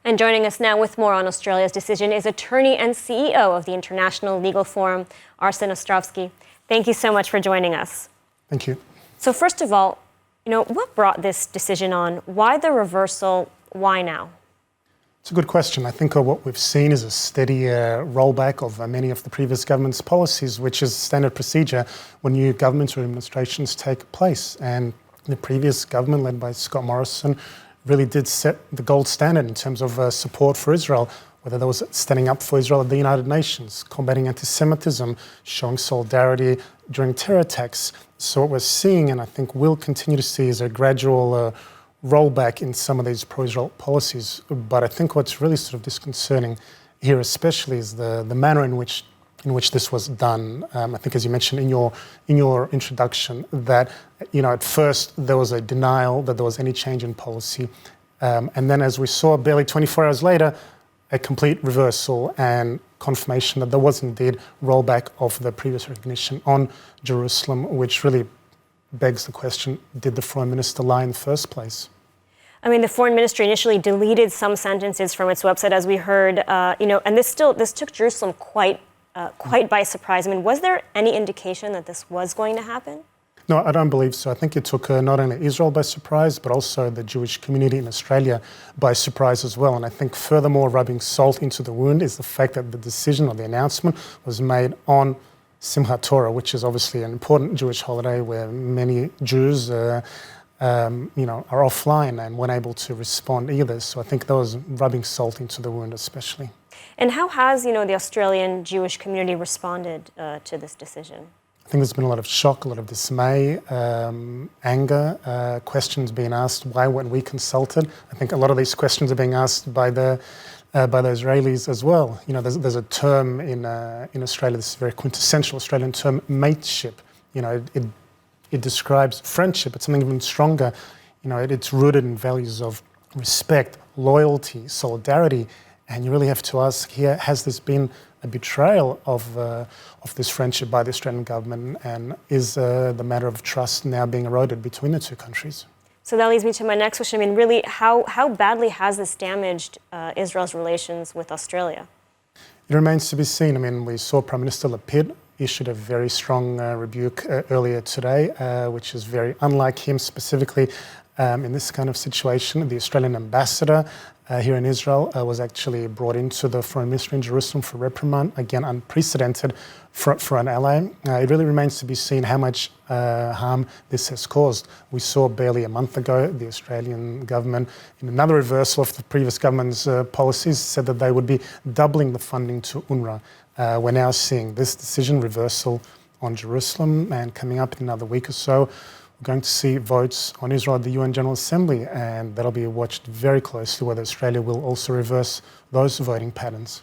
And joining us now with more on Australia's decision is attorney and CEO of the International Legal Forum, Arsen Ostrovsky. Thank you so much for joining us. Thank you. So first of all, what brought this decision on? Why the reversal? Why now? It's a good question. I think what we've seen is a steady rollback of many of the previous government's policies, which is standard procedure when new governments or administrations take place. And the previous government, led by Scott Morrison, really did set the gold standard in terms of support for Israel, whether that was standing up for Israel at the United Nations, combating anti-Semitism, showing solidarity during terror attacks. So what we're seeing, and I think we'll continue to see, is a gradual rollback in some of these pro-Israel policies. But I think what's really sort of disconcerting here especially is the manner in which this was done. I think, as you mentioned in your introduction, that at first there was a denial that there was any change in policy, and then, as we saw barely 24 hours later, a complete reversal and confirmation that there was indeed rollback of the previous recognition on Jerusalem, which really begs the question: did the Foreign Minister lie in the first place? I mean, the Foreign Ministry initially deleted some sentences from its website, as we heard. And this took Jerusalem quite by surprise. I mean, was there any indication that this was going to happen? No, I don't believe so. I think it took not only Israel by surprise, but also the Jewish community in Australia by surprise as well. And I think furthermore, rubbing salt into the wound is the fact that the decision or the announcement was made on Simchat Torah, which is obviously an important Jewish holiday where many Jews are offline and weren't able to respond either. So I think that was rubbing salt into the wound especially. And how has, the Australian Jewish community responded to this decision? I think there's been a lot of shock, a lot of dismay, anger, questions being asked, why weren't we consulted? I think a lot of these questions are being asked by the Israelis as well. There's a term in Australia, this very quintessential Australian term, mateship. It describes friendship. It's something even stronger. It's rooted in values of respect, loyalty, solidarity. And you really have to ask here, has this been a betrayal of this friendship by the Australian government? And is the matter of trust now being eroded between the two countries? So that leads me to my next question. I mean, really, how badly has this damaged Israel's relations with Australia? It remains to be seen. I mean, we saw Prime Minister Lapid issued a very strong rebuke earlier today, which is very unlike him specifically in this kind of situation. The Australian ambassador here in Israel was actually brought into the Foreign Ministry in Jerusalem for reprimand, again unprecedented for an ally. It really remains to be seen how much harm this has caused. We saw barely a month ago the Australian government, in another reversal of the previous government's policies, said that they would be doubling the funding to UNRWA. We're now seeing this decision reversal on Jerusalem, and coming up in another week or so, we're going to see votes on Israel at the UN General Assembly, and that'll be watched very closely whether Australia will also reverse those voting patterns.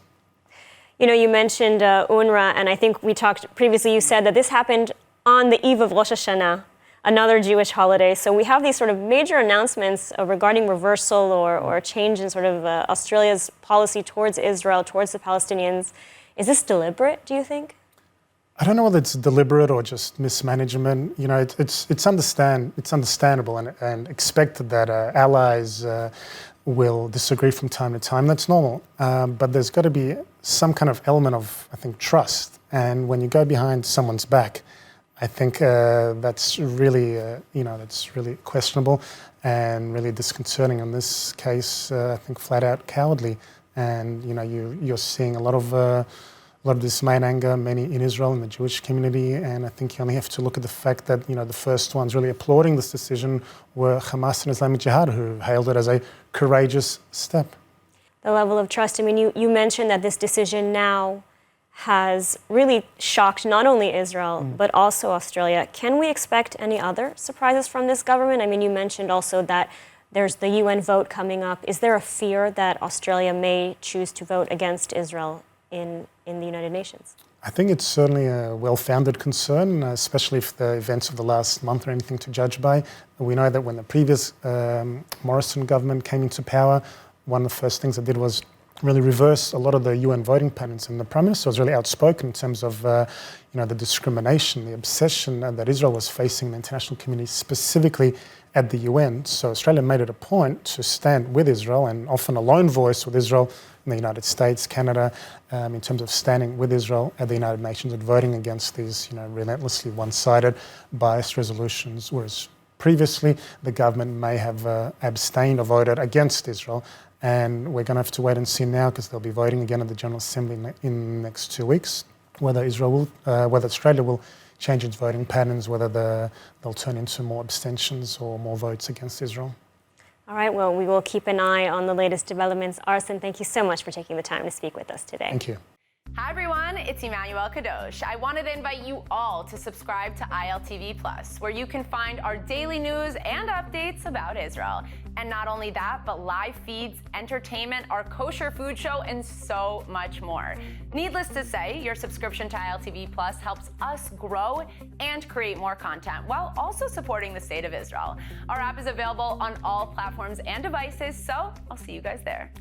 You mentioned UNRWA, and I think we talked previously, you said that this happened on the eve of Rosh Hashanah, another Jewish holiday. So we have these sort of major announcements regarding reversal or change in sort of Australia's policy towards Israel, towards the Palestinians. Is this deliberate, do you think? I don't know whether it's deliberate or just mismanagement. It's understandable and expected that allies will disagree from time to time. That's normal. But there's got to be some kind of element of, I think, trust. And when you go behind someone's back, I think that's really questionable and really disconcerting. In this case, I think flat out cowardly. And you're seeing a lot of dismay and anger, many in Israel and the Jewish community, and I think you only have to look at the fact that the first ones really applauding this decision were Hamas and Islamic Jihad, who hailed it as a courageous step. The level of trust. I mean, you mentioned that this decision now has really shocked not only Israel but also Australia. Can we expect any other surprises from this government? I mean, you mentioned also that there's the UN vote coming up. Is there a fear that Australia may choose to vote against Israel in the United Nations? I think it's certainly a well-founded concern, especially if the events of the last month are anything to judge by. We know that when the previous Morrison government came into power, one of the first things it did was really reverse a lot of the UN voting patterns. And the Prime Minister was really outspoken in terms of the discrimination, the obsession that Israel was facing in the international community, specifically at the UN. So Australia made it a point to stand with Israel, and often a lone voice with Israel in the United States, Canada, in terms of standing with Israel at the United Nations and voting against these relentlessly one-sided, biased resolutions, whereas previously the government may have abstained or voted against Israel. And we're going to have to wait and see now, because they'll be voting again at the General Assembly in the next 2 weeks, whether Australia will change its voting patterns, whether they'll turn into more abstentions or more votes against Israel. All right, well, we will keep an eye on the latest developments. Arsen, thank you so much for taking the time to speak with us today. Thank you. Hi everyone, it's Emmanuel Kadosh. I wanted to invite you all to subscribe to ILTV Plus, where you can find our daily news and updates about Israel. And not only that, but live feeds, entertainment, our kosher food show, and so much more. Needless to say, your subscription to ILTV Plus helps us grow and create more content while also supporting the state of Israel. Our app is available on all platforms and devices, so I'll see you guys there.